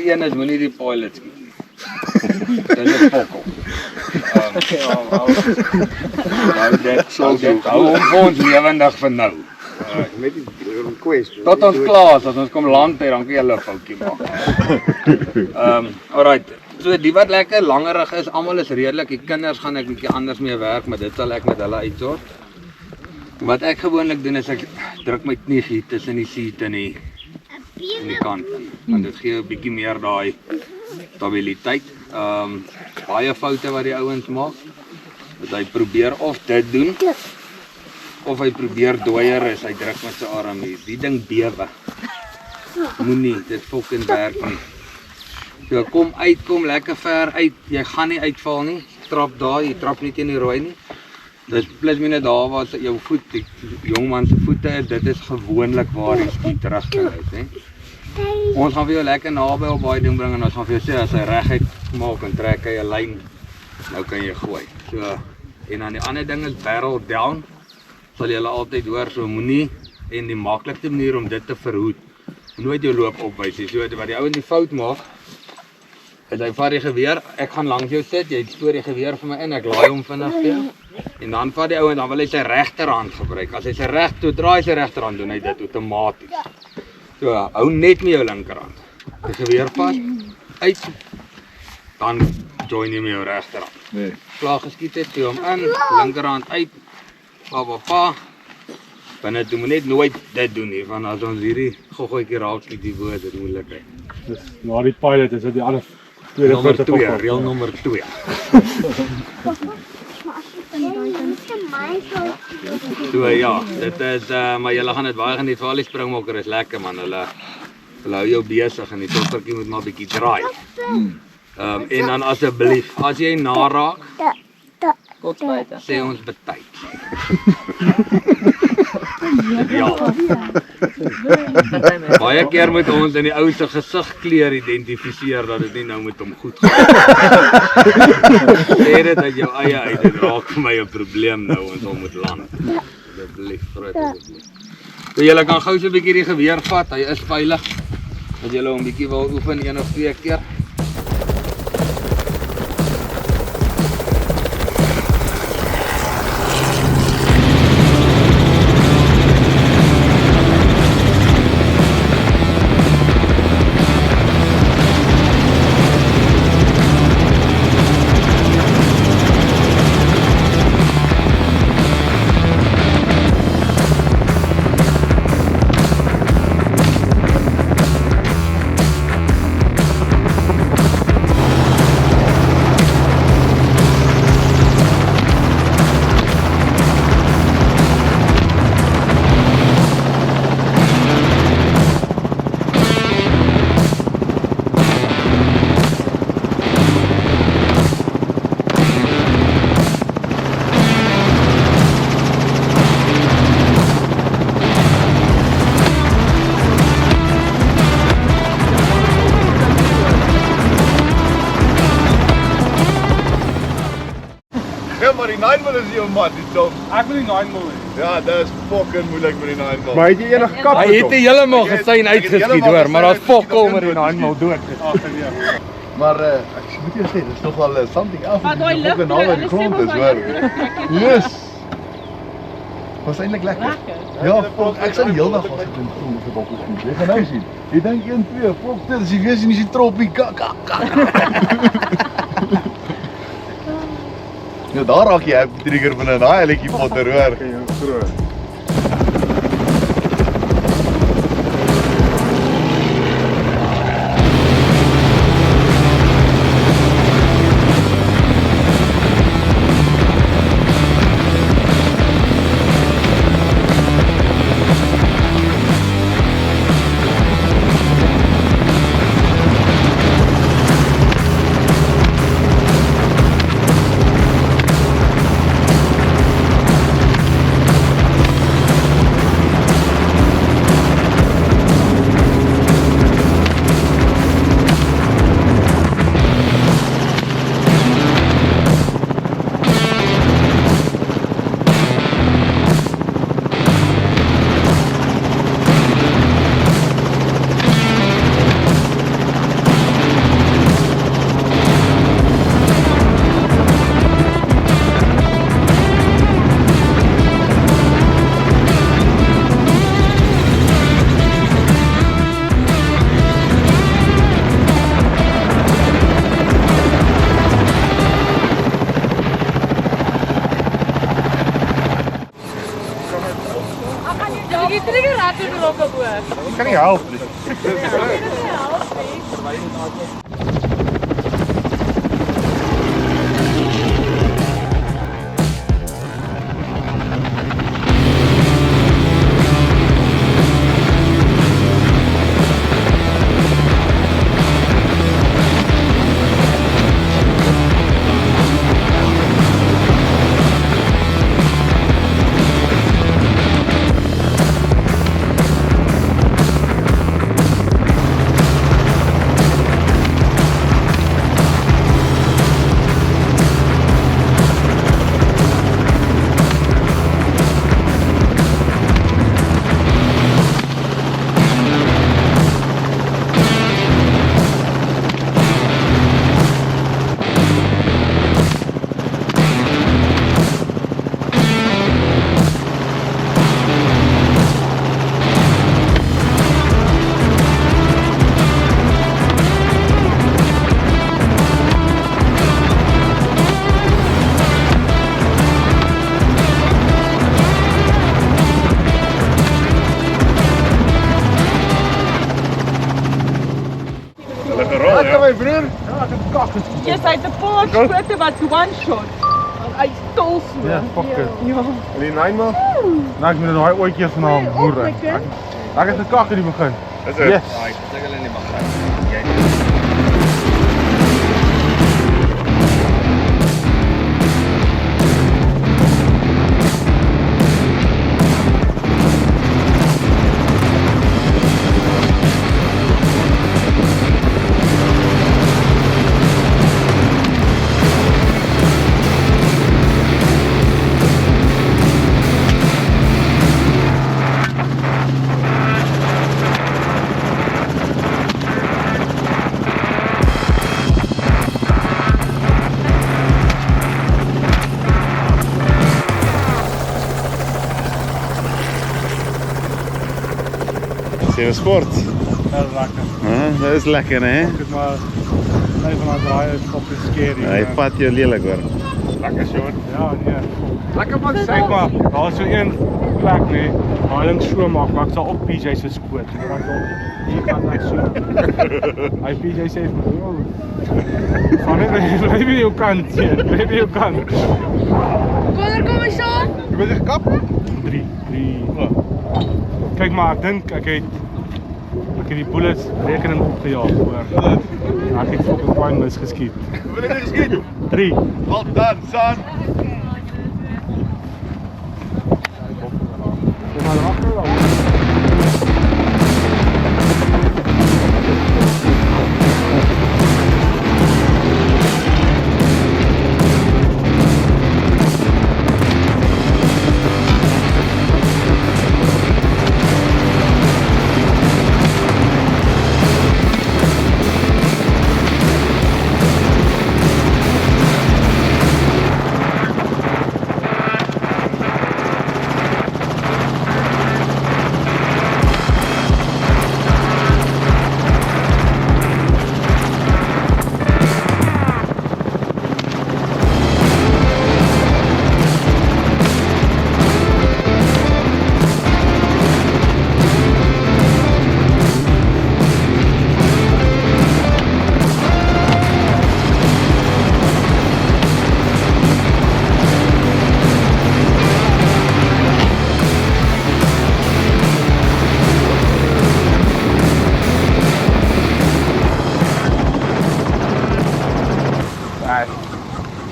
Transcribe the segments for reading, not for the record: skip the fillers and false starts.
een is moenie die pilot skiet. Dit is 'n fokol. Hou hom vir ons lewendig vir nou. Met die request. Tot ons klaar is, as ons kom land hier, dan kan jy 'n foutjie maak. Alright. So die wat lekker langerig is, almal is redelik. Die kinders gaan ek 'n bietjie anders mee werk, maar dit sal ek met hulle uitsort. Wat ek gewoonlik doen is ek druk my knie hier tussen die seat en die kant in. Want dit gee 'n bietjie meer daai stabiliteit. Baie foute wat die ouens maak. Dat hy probeer of dit doen of hy probeer dooier is, hy druk met sy arm hier. Die ding bewe. Moenie, dit fucking werk nie. So kom lekker ver uit. Jy gaan nie uitval nie. Trap daar, jy trap nie teen die rooi nie. Dis plus minus daar waar jou voet, die jongman se voete is, dit is gewoonlik waar die skiet rigting is, hè. Ons gaan vir jou lekker naby op baie ding bring en ons gaan vir jou sê as hy reguit maak en trek hy 'n lyn, nou kan jy gooi. So en dan die ander ding is barrel down. Sal jy altyd hoor, so moenie en die maklikste manier om dit te verhoed, nooit jou loop opwys nie. So wat die ouens die fout maak, is hy vat die geweer, ek gaan langs jou sit, jy stoor die geweer vir my in, ek laai hom vinnig vir jou. En dan vat die ouens, dan wil hy sy regterhand gebruik. As hy sy regterhand doen hy dit outomaties. So hou net met jou linkerhand. Die geweer vas, uit, dan join jy met jou regterhand. Nee. Klaar geskiet het, toe hom in, linkerhand uit, pa. Binne toe moet net nooit dit doen nie, want as ons hierdie goggoetjie raak skiet die woord, dit moeilikheid. Dus na die pilot is dit die ander Nommer 2, reël nommer 2. So ja, dit is maar julle gaan dit baie geniet, vir al die springmokker is lekker man, hulle hou jou besig en die toppertjie moet maar bietjie draai. En dan asseblief, as jy naraak, sê ons betyds. Ja. Baie keer moet ons in die ou se gesigkleur identifiseer dat dit nie nou met hom goed gaan. Sê dit uit jou eie uit, dit raak vir my 'n probleem nou ons al moet land. Asseblief, groot asseblief. So julle kan gou so 'n bietjie die geweer vat, hy is veilig. As julle hom bietjie wil oefen 1 of 2 keer. Maar die 9mm is jou mat, die dom. Ek wil die 9mm hê. Ja, dit is fucking moeilik met die 9mm. Maar het jy enig kap Hy het die heeltemal gesyn uitgeskiet hoor, maar daar's fokol met die 9mm dood. Maar ek moet jou sê, dit is nogal something else. Maar daai lig, naby die grond is, hoor. Yes. Was eintlik lekker. Ja, fok, ek sal die hele dag was ek in die grond op die balkon skiet. Jy gaan nou sien. Jy dink 1 2, fok dit is die wees in die tropie. Ja, daar raak jy op die trigger binne in daai helletjie potter hoor. Kijk een rat in de lokkenboer. Ik kan niet helpen. Lekker my broer. Jy sê die poort skote wat one shot. Hy stol so. Ja, fuck it. Ja. En die 9 man. Nou, ek moet daai ooitjies van hom boer. Ek het gekak in die begin. Is dit? Yes. Sien sport. Dat is lekker. Dat is lekker hè. Ek het maar even maar draai is op die scary. Hy vat jou lelik hoor. Lekker short. Ja, nee. Lekker man Kyk maar, daar is so een plek nee. Waar hulle so maak, maar ek sal op PJ se skoot. Dan sal hier gaan ek so. Hy PJ sê vir my, "Van net bly by jou kant, bly by jou kant." Wanneer kom jy saam? Jy bent gekap? 3. Kyk maar, ek dink ek het die bullets rekening opgejaag hoor. Ek het fucking fyn misgeskiet. Wil jy geskiet? 3. Well done son. Kom maar agter dan.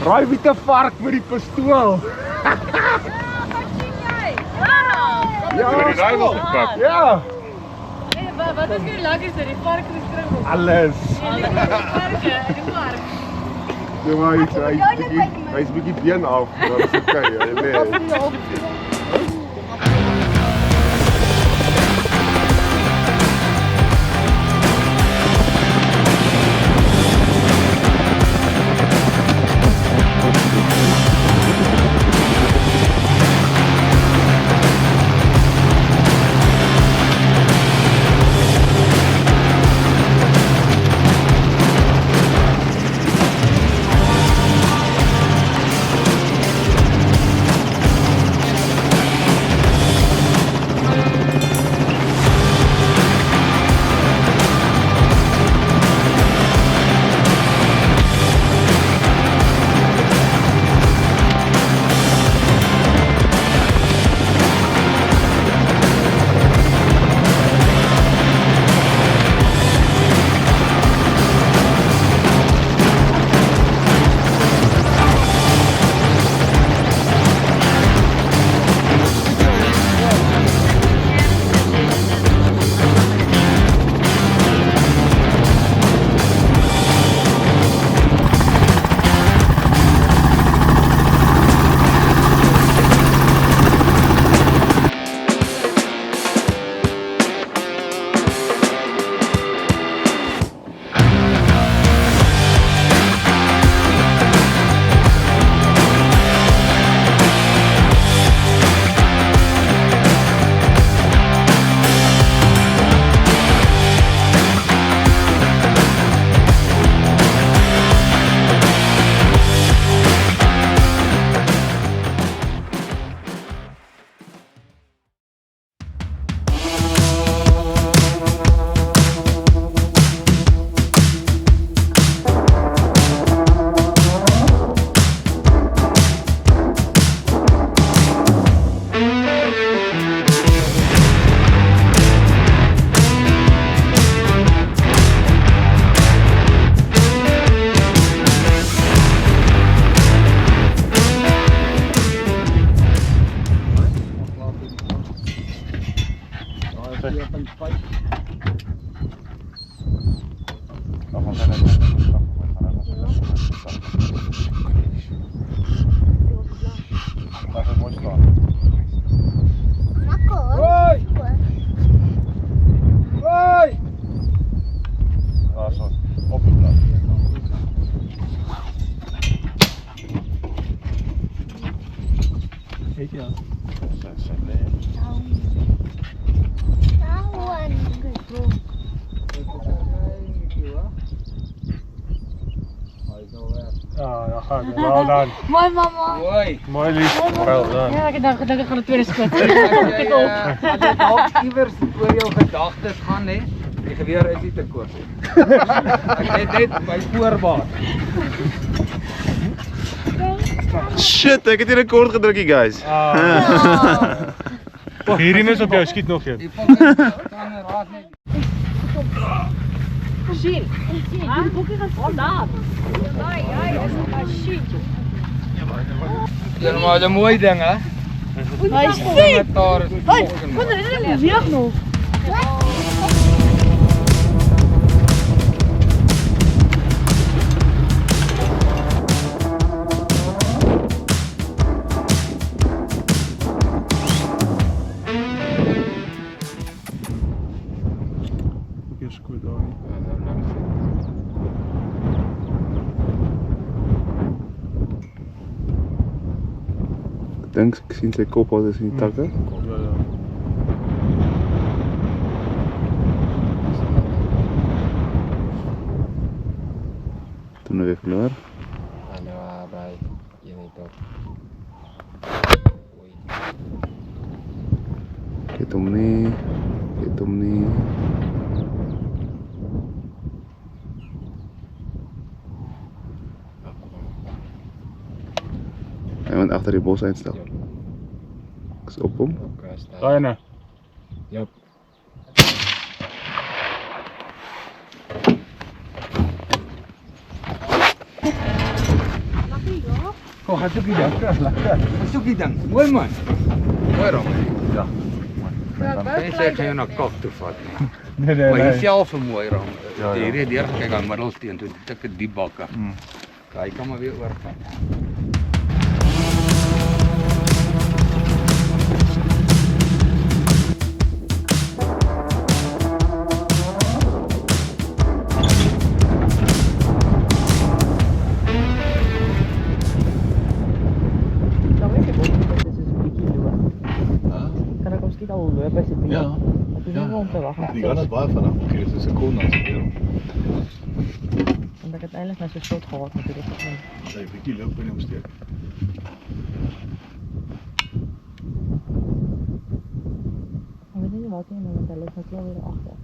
Raai wie te vark met die pistool. Ja, die rifle gepak. Ja, Wat is die lekkerste? Die vark of die springbok? alles. Die vark. Ja, maar hy's bietjie been af, maar dit is okay, hy lê. Dan gaan we net stap. Daar is mooi staan. Hoi! Hoi! Daar zo. Op die plaats. Weet je dat? Ja, ga ik. Wel dan. Mooi mama. Hoi! Mooi lief. Wel dan. Ja, ik dacht gaan de tweede split. As jy dalk iewers oor jou gedagtes gaan hè, die geweer is nie te koop nie. Ek het net my voorbaat. Shit, ek het hier 'n kort gedrukkie guys. Hierin is op jou, skiet nog een. Die pocket kan raak net. Sien. Die boekie gaan vandaan. Ja, is 'n shit. Dit is maar 'n mooi ding hè. Hy sien. Daar is Hey, wat is dit beweeg nog? Ek is goed daar. Ek dink ek sien sy kop al is in die takke. Ja, ja. Toen weer verloor. Hallo, bye. Jy net op. Get hom nie. Get hom nie. Hy moet agter die bos uitstap. Ek is op hom. Daai ene. Jep. Kom, gaan soek die ding. Soek die ding. Mooi man. Mooi rom. Ja. Mense ek gaan jou na kop toe vat nie. Nee, Maar hier self 'n mooi rom. Ja, ja. Hierdie deur kyk aan middelsteen toe dit 'n diep bakke. Hy kan maar weer oorgaan. Dan weet ek ook nie, dit is 'n bietjie loop. Kan ek miskien al loop as dit nie? Ja. Ek is nie om te wag. Die gaan is baie vinnig. Okay, dis 'n sekonde as ek hier. Want ek het eintlik net so skot gehad met hierdie gedoen. Sy bietjie loop in hom steek. Ek weet nie wat nie, want hulle is net weer agter.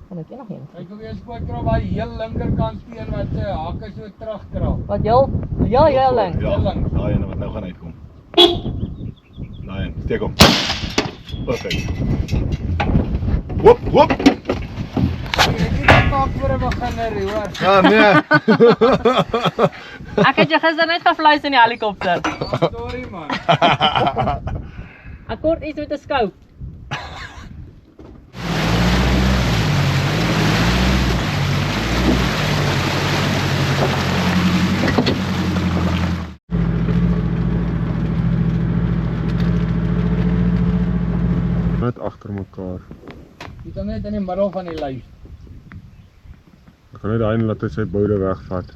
Kan ek nog een? Kyk hoe jy skoot krap by heel linkerkant steen wat sy hakke so terugkrap. Wat heel lang. Ja, daai ene wat nou gaan uitkom. Daai een, steek hom. Perfek. Hop, hop. Ek het dit maak vir 'n beginner, hoor. Ja, nee. Ek het jou gister net gevleis in die helikopter. Sorry man. Ek kort iets met 'n scope. Net agter mekaar. Jy kan net in die middel van die lys. Ek gaan net daai laat hy sy boude wegvat.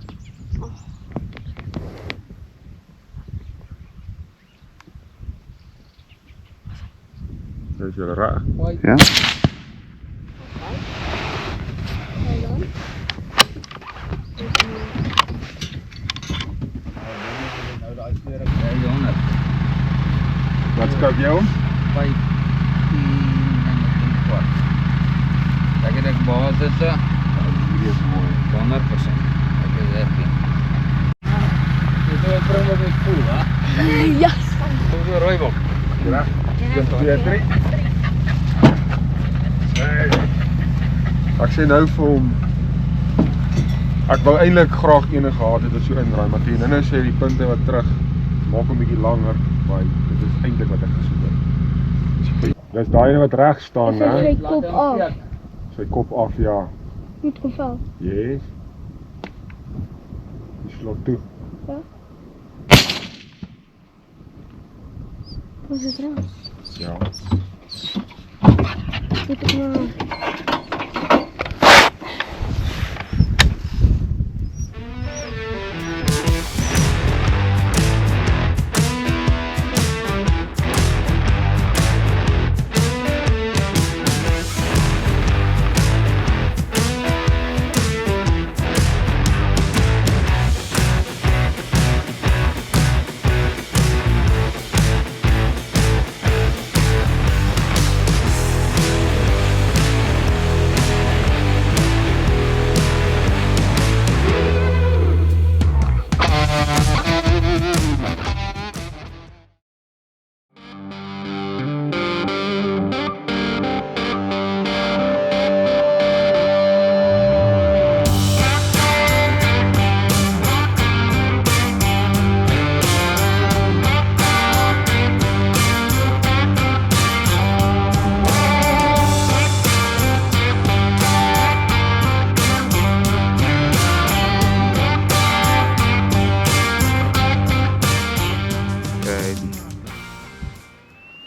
Dis julle reg. Mooi. Ja. Wat skop jy hom? 15 en 'n kwart. Ek het basisse Hierdie is mooi. 100%. Ek is happy. Jy moet probeer met die pool, hè? Ja. Kom so rooibok. Reg. 1 2 3. Ek sê nou vir hom ek wou eintlik graag eene gehad het wat so indraai, maar teen nou sê die punte wat terug maak hom bietjie langer, maar dit is eintlik wat ek gesoek het. Dis daai ene wat reg staan, Sy né? sy kop af. Sy kop af, ja. Met geval. Yes. Die slot toe. Was dit reg? Ja. Moet ek maar...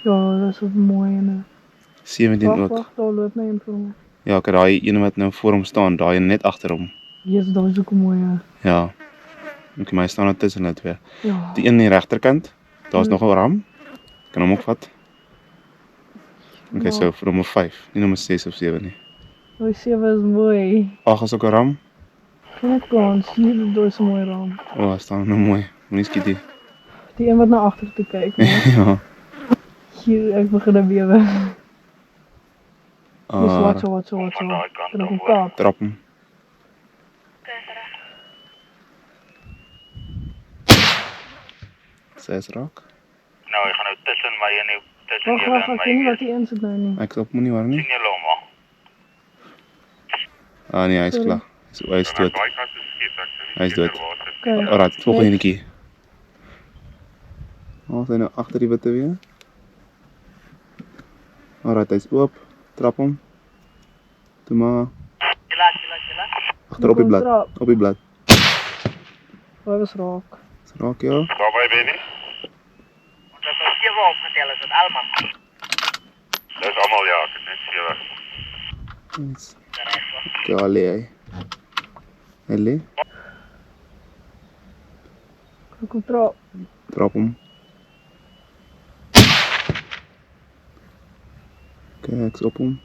Ja, dat is een mooie ene. 17 Wacht, ook. wacht, daar loopt my een vir hom. Ja, ek het daai ene wat nou voor hom staan, daai ene net agter hom. Yes, dat is ook een mooie. Ja. Ek my staan net tussen hulle twee. Ja. Die een aan die regterkant, daar's nog 'n ram. Kan hom ook vat. Okay, so vir nommer 5, nie nommer 6 of 7 nie. Die 7 is mooi. 8 is ook 'n ram. Geen kans, hier daar is een mooie raam. O, staan nou mooi. Moenie skiet nie. Die een wat naar achter toe kyk. Ja. Hier, ek begin een bewe. Dus wat zo. Kan ek een kaap. Trap hom. Sy is raak. Nou, jy gaan nou tussen my en die tussen Wacht, julle wacht, en ek my. weet nie wat die een sit nou nie. Ek stop moenie waar nie. Sien julle hom al? Ah nee, hy is klaar. Hy is dood. Daai kant is skiet, ek sien nie. Hy is dood. Okay. Alright, volgende enetjie. Haal hy nou agter die witte weer. Alright, hy's oop. Trap hom. Toe maar. Agter op die blad. Op die blad. Hy was raak. Is raak ja. Daarby ben jy? Want as ons 7 opgetel is, dit almal. Dis almal ja, ek het net 7. Yes. Ja, lê hy. Hy lê. Ek kom trap. Trap hom. Okay, ek's op hom.